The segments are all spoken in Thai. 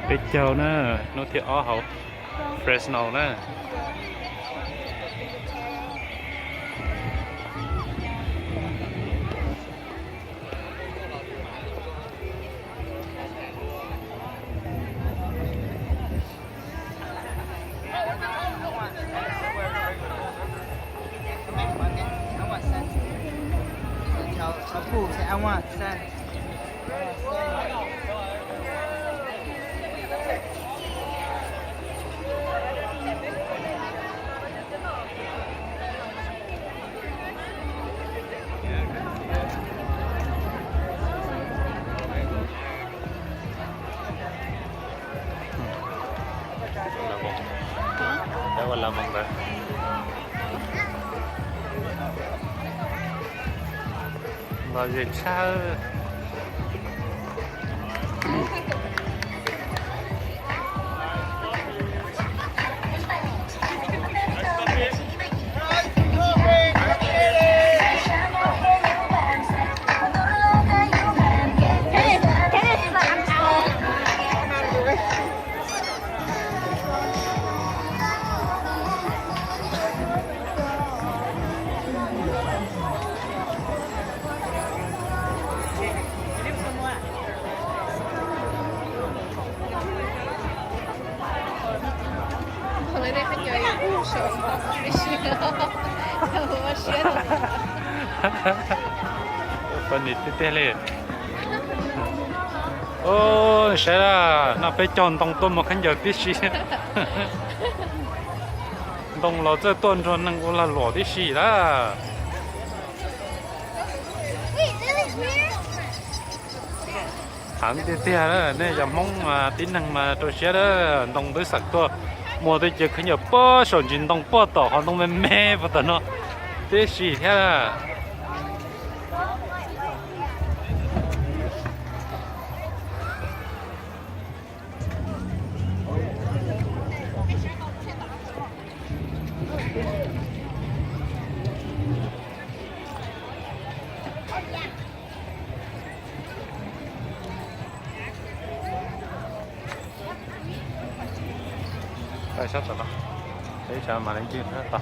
ไปเจ้านะโนที่อ้อเขาเฟรชโนนะ小布才安万三。ได้วันละมงเลยเราจะเช่าคนนี้เต้เลยโอ้ใช่ละน่าไปจอนตรงต้นมาขันเยอะที่สิตรงเรา这ต้นจนนั่งกุลาหล่อที่สิละถามเตี้ยๆแล้วเนี่ยอย่ามองมาติ้นนั่งมาตัวเชี่ยแล้วตรงด้วยสักตัวมัวแต่เจอขันเยอะป้อสนจินตรงป้อต่อเขาต้องแม่แม่ปะตอนเนาะที่สิแค่ละไปชัดต่อเนาะเฮ้ยจะมาเล่นยืนนะต่อ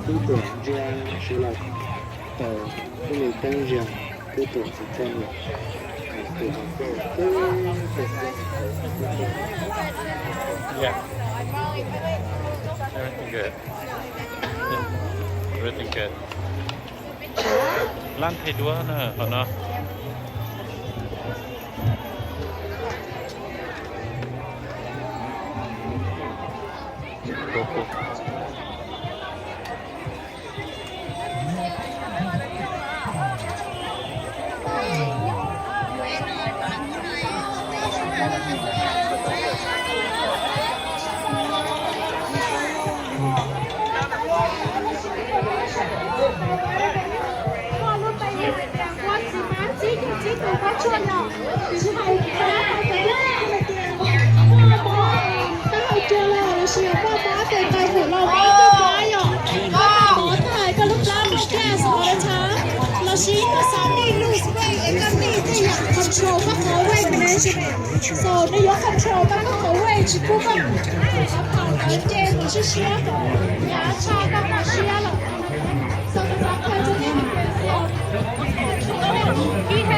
tư tưởng ra số là cái người tăng rằng tư tưởng sẽ tăng được Yeah. Everything good. Everything good. ร้านไทยด้วยนะเขาเนาะโอ้โหcontrol ก็เขาเวทไปเลยใช่ไหมโซนายก control ก็เขาเวท是部分好的这你是需要的牙刷刚好需要了所以咱看这边的一台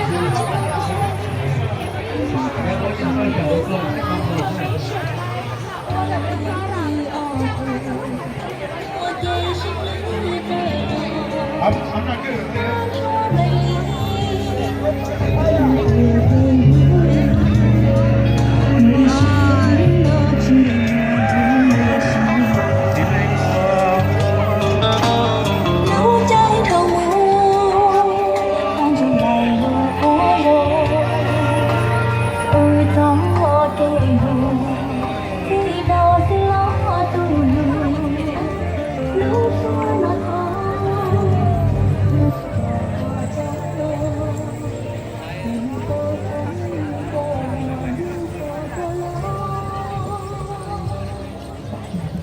I'm not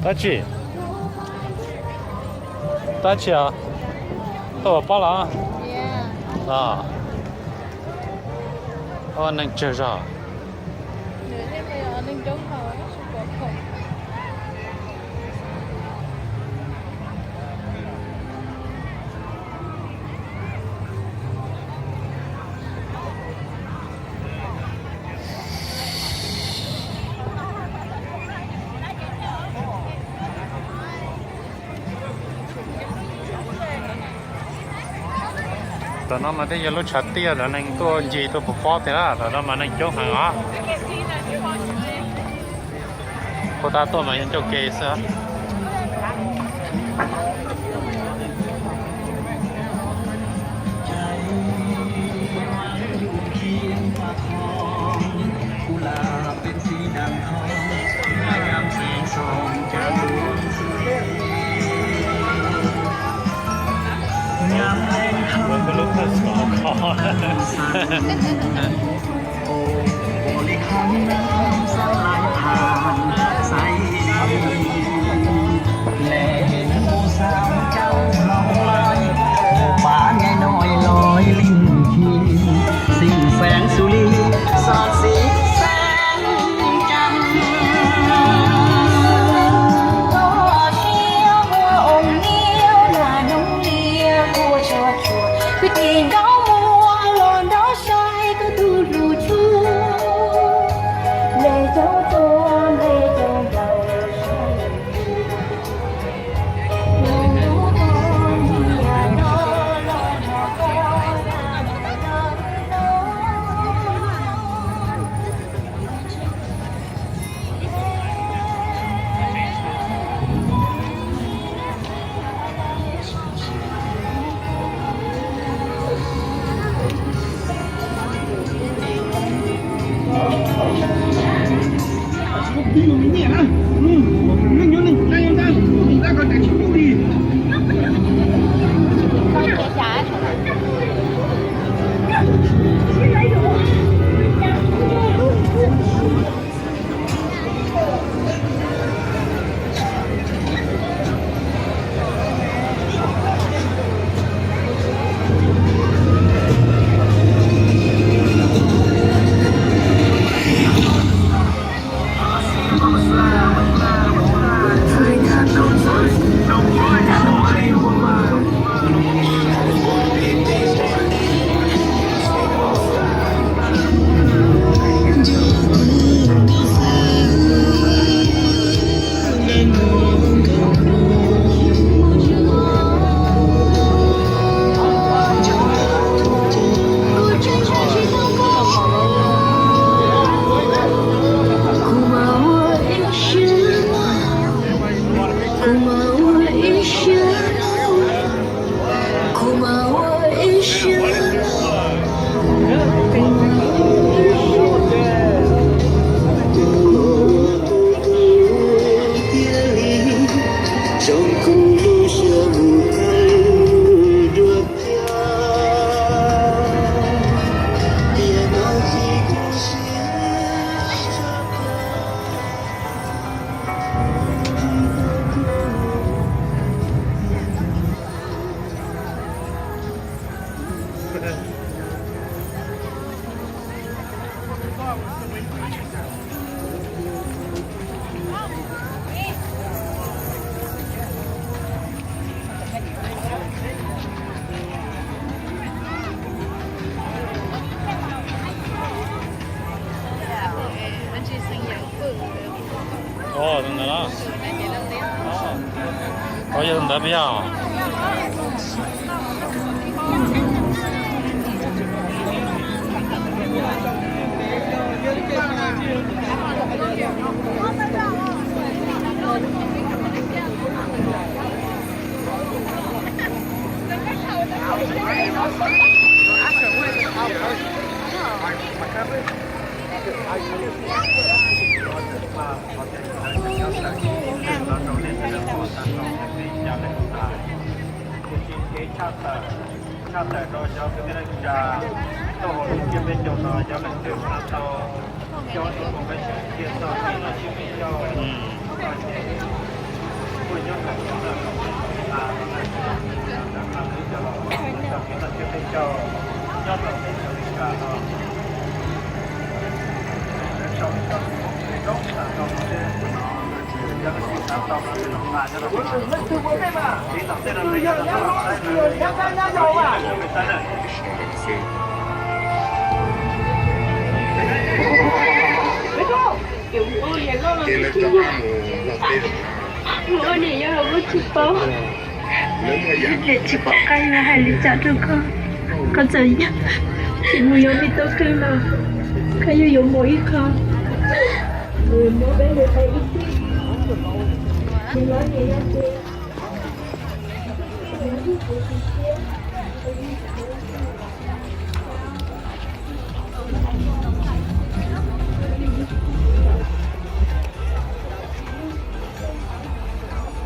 Tachi. 大姐啊，到我包了啊。Yeah. 啊。哦，能接上。Nữa thì bây giờ mình đông vào nó sẽ có khổ. Tao nó mà thấy giờ lúc chặt tia là nên tôi gì tôi bỏ thế là tao nó mà nên chỗ hàng á. Cô ta tôi mà nhận chỗ kê sao? When the look has quyết định đó mua lon đó sai có tu lù chua lệ châu to lệ châu đầu nụ con nhà đó lo nhỏ con Ồ, đúng rồi đó. Có gì không đã biết không? 我你要我吃饱，你吃饱该要还你找这个，可怎样？你没有你都跟了，可以有某一颗，我没被你陪一起，你老也要接。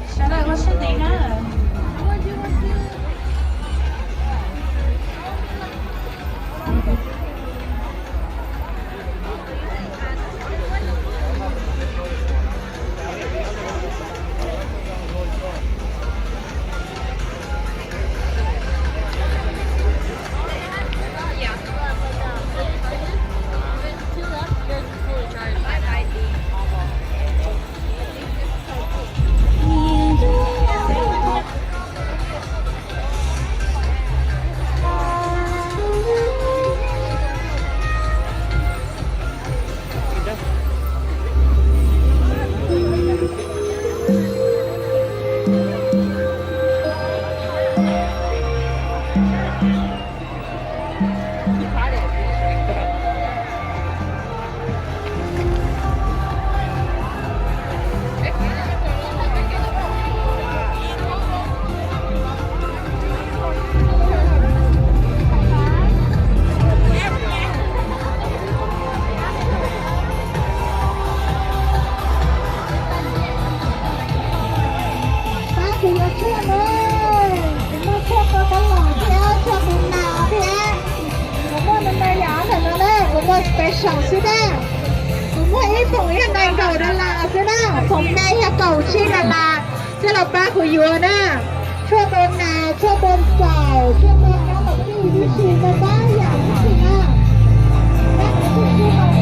小赖，我是哪个？ไปสองซิด้าผมว่าไอ้ผมยังไงเก่าดาราซิด้าผมในเก่าชื่อดาราที่เราป้าคุยอยู่นะช่วยบนนาช่วยบนเก่าช่วยบนน้ำแบบที่วิชีมาบ้าอย่างนี้นะแม่ผมชื่อ